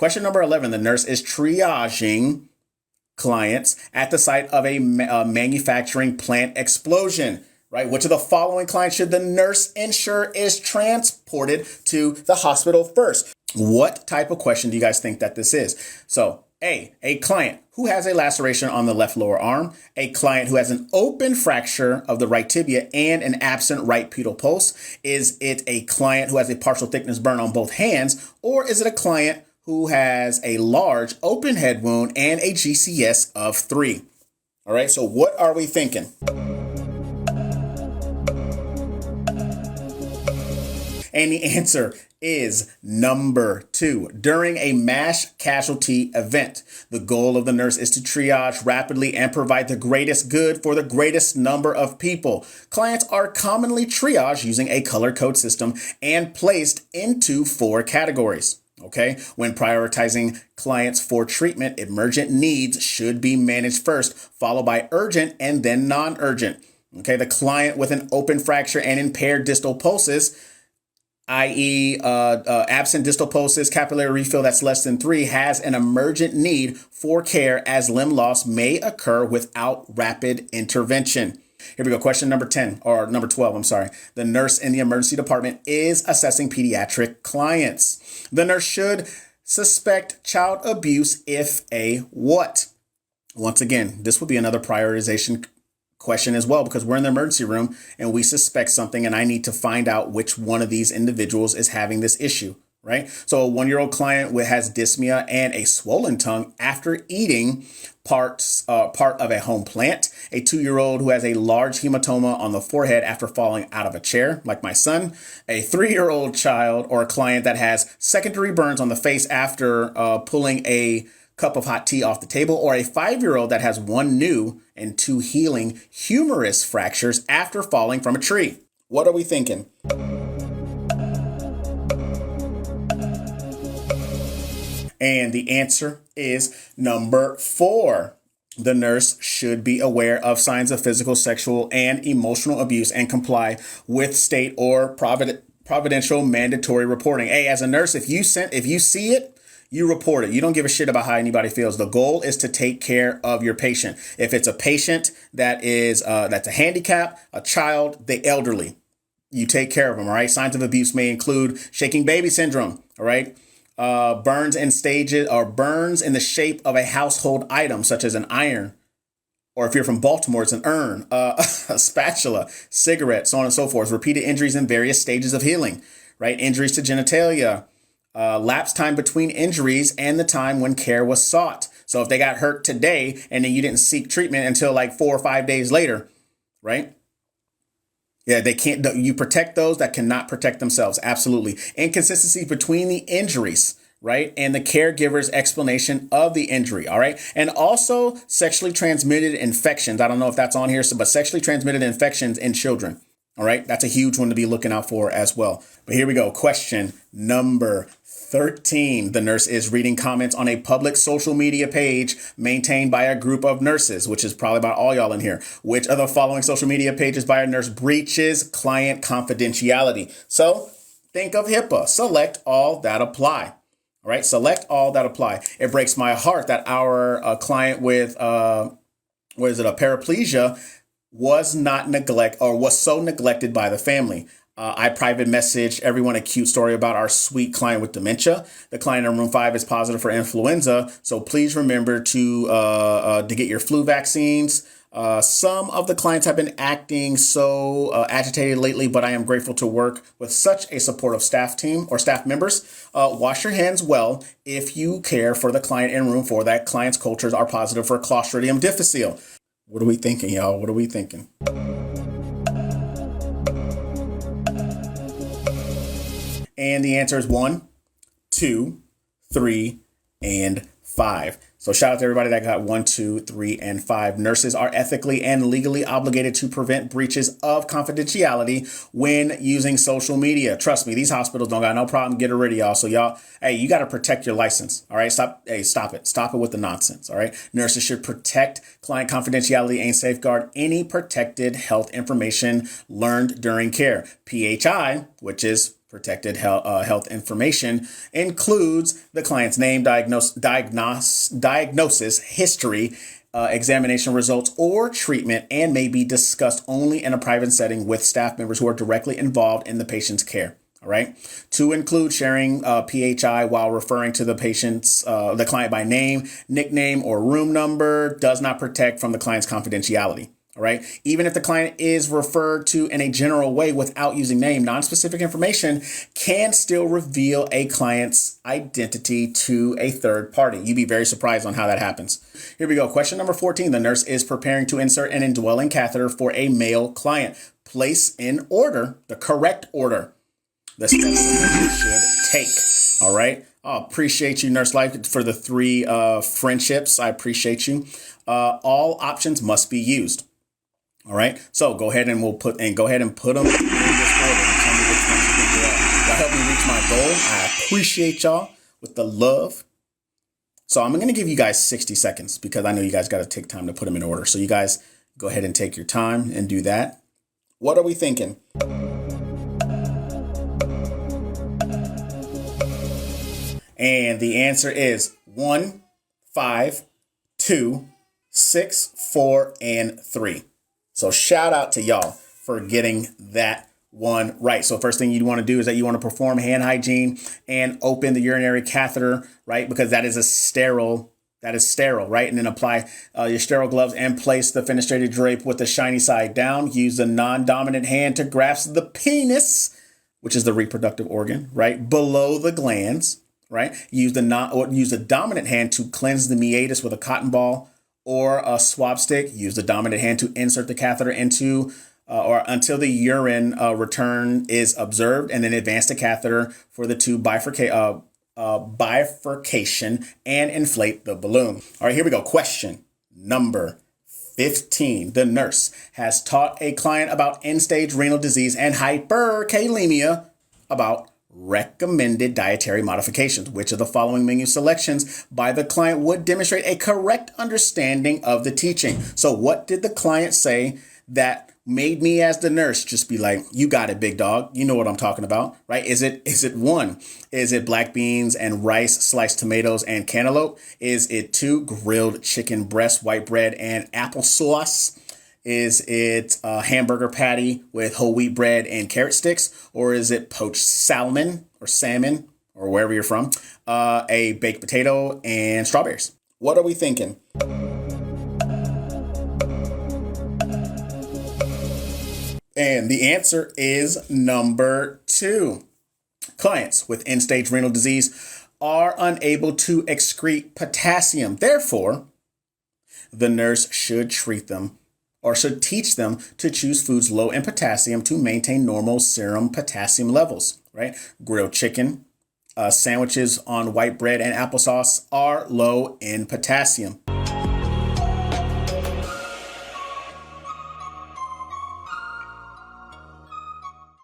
Question number 11, the nurse is triaging clients at the site of a manufacturing plant explosion, right? Which of the following clients should the nurse ensure is transported to the hospital first? What type of question do you guys think that this is? So a client who has a laceration on the left lower arm, a client who has an open fracture of the right tibia and an absent right pedal pulse. Is it a client who has a partial thickness burn on both hands, or is it a client who has a large open head wound and a GCS of 3? All right, so what are we thinking? And the answer is number 2. During a mass casualty event, the goal of the nurse is to triage rapidly and provide the greatest good for the greatest number of people. Clients are commonly triaged using a color code system and placed into 4 categories. Okay, when prioritizing clients for treatment, emergent needs should be managed first, followed by urgent and then non-urgent. Okay, the client with an open fracture and impaired distal pulses, i.e. Absent distal pulses, capillary refill that's less than 3, has an emergent need for care as limb loss may occur without rapid intervention. Here we go. Question number 12. I'm sorry. The nurse in the emergency department is assessing pediatric clients. The nurse should suspect child abuse if a what? Once again, this would be another prioritization question as well, because we're in the emergency room and we suspect something and I need to find out which one of these individuals is having this issue, right? So a 1-year-old client has dyspnea and a swollen tongue after eating part of a home plant. A 2-year-old who has a large hematoma on the forehead after falling out of a chair, like my son. A 3-year-old child or a client that has secondary burns on the face after pulling a cup of hot tea off the table, or a 5-year-old that has 1 new and 2 healing humerus fractures after falling from a tree. What are we thinking? And the answer is number 4. The nurse should be aware of signs of physical, sexual, and emotional abuse and comply with state or providential mandatory reporting. Hey, as a nurse, if you see it, you report it. You don't give a shit about how anybody feels. The goal is to take care of your patient. If it's a patient that's a handicap, a child, the elderly, you take care of them. All right. Signs of abuse may include shaking baby syndrome. All right. Burns in the shape of a household item, such as an iron, or if you're from Baltimore, it's an urn, a spatula, cigarette, so on and so forth. Repeated injuries in various stages of healing. Right. Injuries to genitalia. Lapse time between injuries and the time when care was sought. So if they got hurt today and then you didn't seek treatment until like 4 or 5 days later, right? Yeah, they can't. You protect those that cannot protect themselves. Absolutely. Inconsistency between the injuries, right? And the caregiver's explanation of the injury. All right. And also sexually transmitted infections. I don't know if that's on here, but sexually transmitted infections in children. All right. That's a huge one to be looking out for as well. But here we go. Question number 13. The nurse is reading comments on a public social media page maintained by a group of nurses, which is probably about all y'all in here. Which of the following social media pages by a nurse breaches client confidentiality? So think of HIPAA. Select all that apply. All right. Select all that apply. It breaks my heart that our client with a paraplegia was so neglected by the family. I private messaged everyone a cute story about our sweet client with dementia. The client in room 5 is positive for influenza. So please remember to get your flu vaccines. Some of the clients have been acting so agitated lately, but I am grateful to work with such a supportive staff team or staff members. Wash your hands well if you care for the client in room 4. That client's cultures are positive for Clostridium difficile. What are we thinking, y'all? What are we thinking? And the answer is 1, 2, 3, and 5. So shout out to everybody that got 1, 2, 3, and 5. Nurses are ethically and legally obligated to prevent breaches of confidentiality when using social media. Trust me, these hospitals don't got no problem getting rid of y'all. So y'all, hey, you got to protect your license. All right. Stop it. Stop it with the nonsense. All right. Nurses should protect client confidentiality and safeguard any protected health information learned during care. PHI, which is Protected health information includes the client's name, diagnosis, history, examination results, or treatment, and may be discussed only in a private setting with staff members who are directly involved in the patient's care. All right. To include sharing PHI while referring to the the client by name, nickname, or room number does not protect from the client's confidentiality. All right. Even if the client is referred to in a general way without using name, non-specific information can still reveal a client's identity to a third party. You'd be very surprised on how that happens. Here we go. Question number 14. The nurse is preparing to insert an indwelling catheter for a male client. Place in order, the correct order, the steps that you should take. All right. I appreciate you, Nurse Life, for the 3 friendships. I appreciate you. All options must be used. All right. So go ahead and put them in this order and tell me which ones you think they are. That helped me reach my goal. I appreciate y'all with the love. So I'm going to give you guys 60 seconds because I know you guys got to take time to put them in order. So you guys go ahead and take your time and do that. What are we thinking? And the answer is 1, 5, 2, 6, 4, and 3. So shout out to y'all for getting that one right. So first thing you want to do is that you want to perform hand hygiene and open the urinary catheter, right? Because that is sterile, right? And then apply your sterile gloves and place the fenestrated drape with the shiny side down. Use the non-dominant hand to grasp the penis, which is the reproductive organ, right? Below the glands, right? Use the dominant hand to cleanse the meatus with a cotton ball or a swab stick. Use the dominant hand to insert the catheter into or until the urine return is observed, and then advance the catheter for the tube bifurcation and inflate the balloon. All right, here we go. Question number 15. The nurse has taught a client about end-stage renal disease and hyperkalemia about recommended dietary modifications. Which of the following menu selections by the client would demonstrate a correct understanding of the teaching? So what did the client say that made me as the nurse just be like, you got it, big dog. You know what I'm talking about, right? Is it 1? Is it black beans and rice, sliced tomatoes and cantaloupe? Is it 2, grilled chicken breast, white bread and applesauce? Is it a hamburger patty with whole wheat bread and carrot sticks? Or is it poached salmon or wherever you're from, a baked potato and strawberries? What are we thinking? And the answer is number 2. Clients with end-stage renal disease are unable to excrete potassium. Therefore, the nurse should treat them or should teach them to choose foods low in potassium to maintain normal serum potassium levels, right? Grilled chicken, sandwiches on white bread and applesauce are low in potassium.